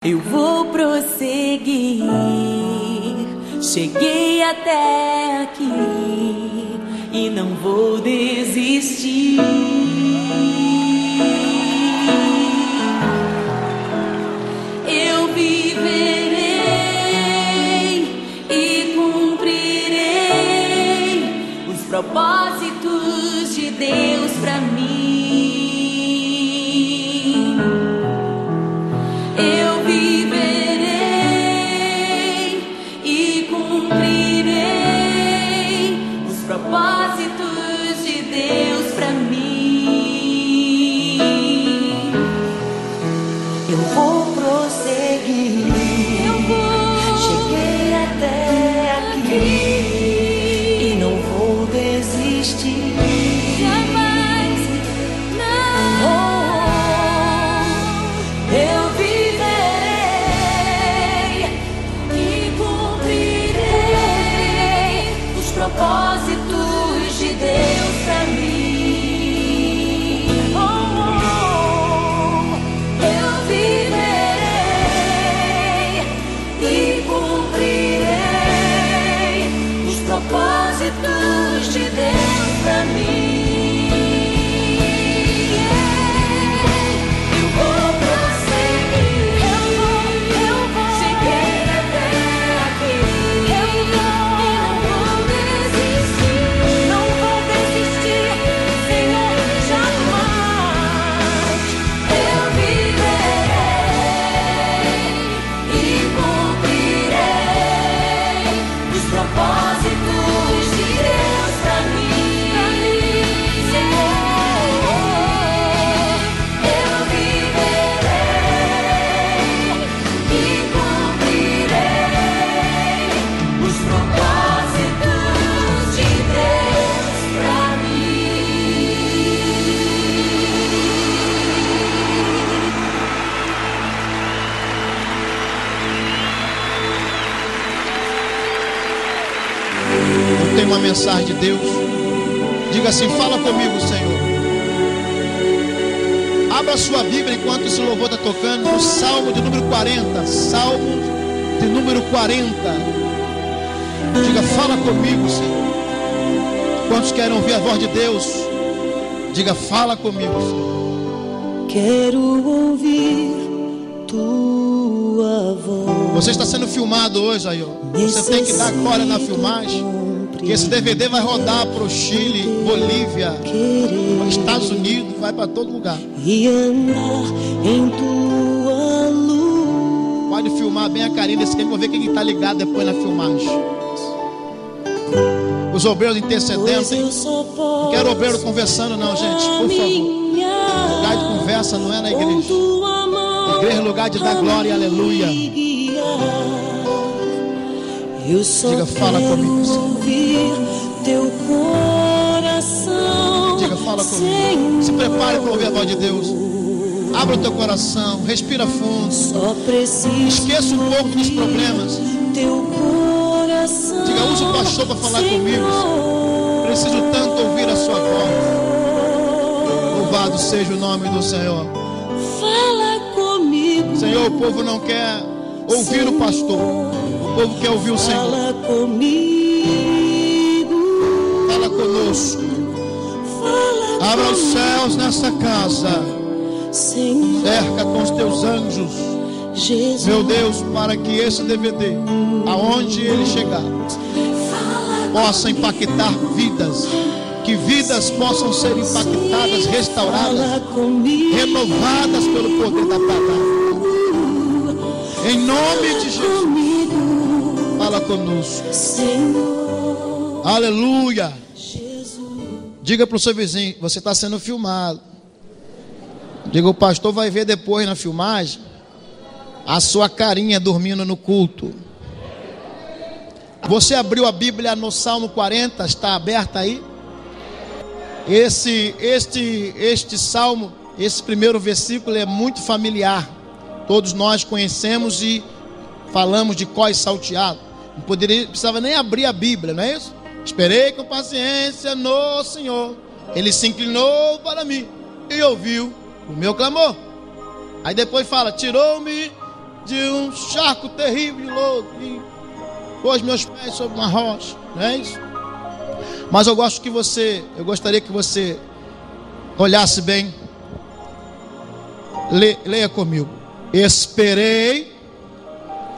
Eu vou prosseguir, cheguei até aqui e não vou desistir. Eu viverei e cumprirei os propósitos de Deus pra mim. Eu viverei e cumprirei os propósitos de Deus pra mim. Eu vou prosseguir, cheguei até aqui e não vou desistir. Jamais, não. Eu viverei e cumprirei os propósitos de Deus pra mim. Eu viverei e cumprirei os propósitos de Deus pra mim. Eu vou prosseguir, eu vou cheguei até aqui. Eu não vou desistir, não vou desistir, Senhor, jamais. Eu viverei e cumprirei os propósitos de Deus pra mim, Senhor. Eu viverei e cumprirei os propósitos de Deus pra Eu tenho uma mensagem de Deus. Diga assim: fala comigo, Senhor. Abra sua Bíblia enquanto esse louvor está tocando no Salmo de número 40. Salmo de número 40. Diga: fala comigo, Senhor. Quantos querem ouvir a voz de Deus? Diga: fala comigo, Senhor. Quero ouvir tua voz. Você está sendo filmado hoje aí, ó. Você tem que dar glória na filmagem, que esse DVD vai rodar para o Chile, Bolívia, Estados Unidos, vai para todo lugar. E andar em tua luz. Pode filmar bem a carinha desse aqui, vou ver quem está ligado depois na filmagem. Os obreiros intercedendo. Não quero obreiro conversando não, gente, por favor. Lugar de conversa não é na igreja. A igreja é lugar de dar glória e aleluia. Diga: fala comigo, Senhor. Teu coração. Diga: fala comigo. Se prepare para ouvir a voz de Deus. Abra o teu coração, respira fundo. Esqueça um pouco dos problemas. Teu coração. Diga: usa o pastor para falar comigo, Senhor. Preciso tanto ouvir a sua voz. Louvado seja o nome do Senhor. Fala comigo, Senhor. O povo não quer ouvir o pastor, o povo quer ouvir o Senhor. fala comigo, Fala conosco. fala Abra os céus nessa casa. Senhor Cerca com os teus anjos, Jesus. meu Deus, para que esse DVD, aonde ele chegar, possa impactar vidas. Que vidas possam ser impactadas, restauradas, Fala comigo, renovadas pelo poder da palavra. Em nome de Jesus, fala conosco. Senhor Aleluia. Jesus. Diga para o seu vizinho: você está sendo filmado. Diga: o pastor vai ver depois na filmagem a sua carinha dormindo no culto. Você abriu a Bíblia no Salmo 40? Está aberta aí? Este salmo, esse primeiro versículo é muito familiar. Todos nós conhecemos e falamos de cós salteado. Não precisava nem abrir a Bíblia, não é isso? Esperei com paciência no Senhor. Ele se inclinou para mim e ouviu o meu clamor. Aí depois fala: tirou-me de charco terrível de lodo e pôs meus pés sobre uma rocha, não é isso? Mas eu gostaria que você olhasse bem. Leia comigo. Esperei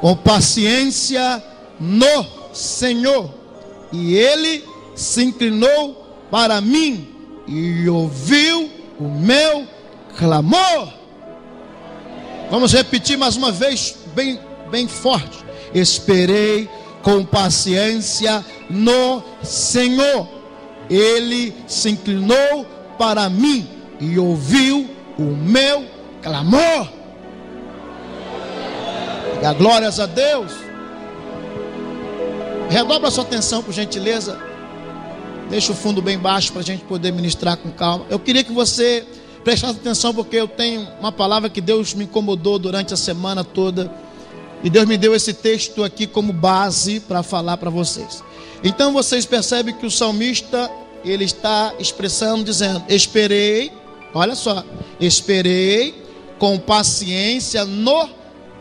com paciência no Senhor, e Ele se inclinou para mim e ouviu o meu clamor. Vamos repetir mais uma vez, bem forte. Esperei com paciência no Senhor, Ele se inclinou para mim e ouviu o meu clamor. Dá glórias a Deus. Redobra a sua atenção, por gentileza. Deixa o fundo bem baixo para a gente poder ministrar com calma. Eu queria que você prestasse atenção, porque eu tenho uma palavra que Deus me incomodou durante a semana toda. E Deus me deu esse texto aqui como base para falar para vocês. Então vocês percebem que o salmista, ele está expressando, dizendo: esperei, olha só, esperei com paciência no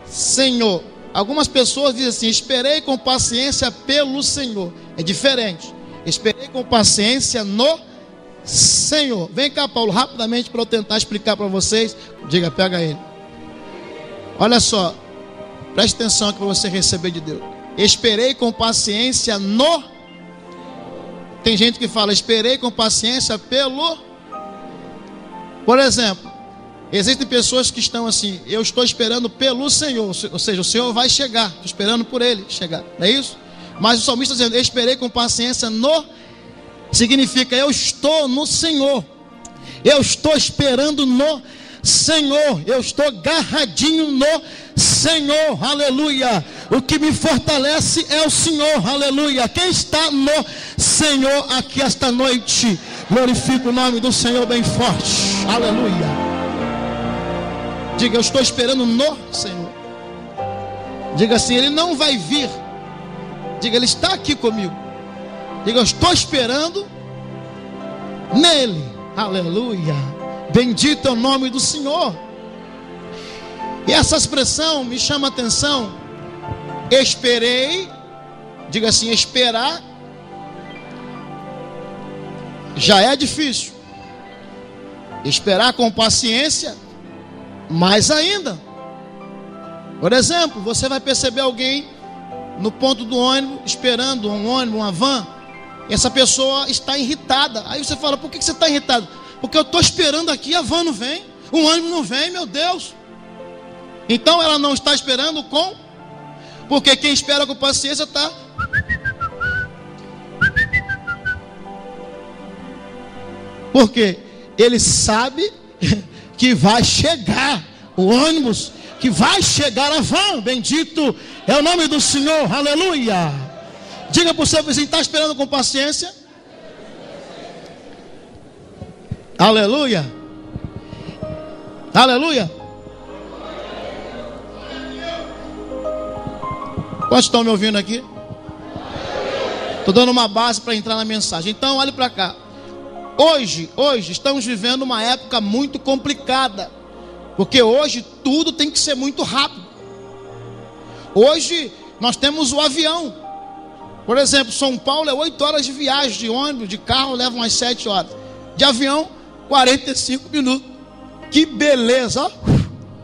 Senhor. Algumas pessoas dizem assim: esperei com paciência pelo Senhor. É diferente. Esperei com paciência no Senhor. Vem cá, Paulo, rapidamente, para eu tentar explicar para vocês. Diga, pega ele. Olha só, preste atenção aqui para você receber de Deus. Esperei com paciência no. Tem gente que fala: esperei com paciência pelo. Por exemplo, existem pessoas que estão assim: eu estou esperando pelo Senhor, ou seja, o Senhor vai chegar, estou esperando por Ele chegar, não é isso? Mas o salmista dizendo: eu esperei com paciência no, significa eu estou no Senhor, eu estou esperando no Senhor, eu estou agarradinho no Senhor, aleluia. O que me fortalece é o Senhor, aleluia. Quem está no Senhor aqui esta noite, glorifica o nome do Senhor bem forte, aleluia. Diga: eu estou esperando no Senhor. Diga assim: Ele não vai vir. Diga: Ele está aqui comigo. Diga: eu estou esperando nele, aleluia. Bendito é o nome do Senhor. E essa expressão me chama a atenção. Esperei. Diga assim: esperar já é difícil. Esperar com paciência, mais ainda. Por exemplo, você vai perceber alguém no ponto do ônibus, esperando um ônibus, uma van, e essa pessoa está irritada. Aí você fala: por que você está irritado? Porque eu estou esperando aqui, a van não vem, o ônibus não vem, meu Deus. Então ela não está esperando com, porque quem espera com paciência está. Porque ele sabe que vai chegar o ônibus, que vai chegar a van. Bendito é o nome do Senhor, aleluia. Diga para o seu vizinho: está esperando com paciência? Aleluia. Aleluia. Quantos estão me ouvindo aqui? Estou dando uma base para entrar na mensagem. Então olhe para cá. Hoje estamos vivendo uma época muito complicada, porque hoje tudo tem que ser muito rápido. Hoje nós temos o avião. Por exemplo, São Paulo é 8 horas de viagem, de ônibus, de carro leva umas 7 horas. De avião, 45 minutos. Que beleza, ó.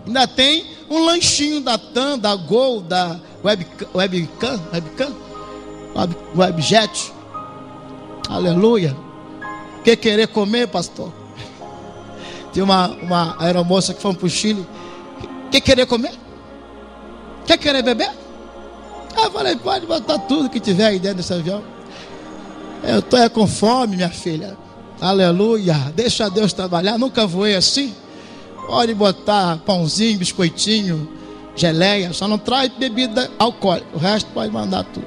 Ainda tem um lanchinho da TAM, da Gol, da Webjet. Aleluia. Quer querer comer, pastor? Tem uma aeromoça que foi para o Chile. Quer querer comer? Quer querer beber? Eu falei: pode botar tudo que tiver aí dentro desse avião. Eu estou com fome, minha filha. Aleluia. Deixa Deus trabalhar. Nunca voei assim. Pode botar pãozinho, biscoitinho, geleia. Só não traz bebida alcoólica. O resto pode mandar tudo.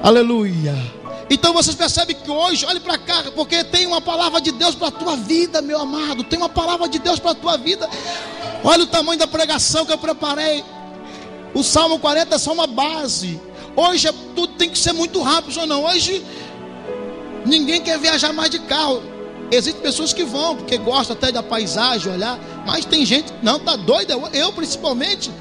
Aleluia. Então vocês percebem que hoje, olhe para cá, porque tem uma palavra de Deus para a tua vida, meu amado. Tem uma palavra de Deus para a tua vida. Olha o tamanho da pregação que eu preparei. O Salmo 40 é só uma base. Hoje tudo tem que ser muito rápido, ou não? Hoje ninguém quer viajar mais de carro. Existem pessoas que vão, porque gostam até da paisagem, olhar. Mas tem gente que não, está doida. Eu principalmente.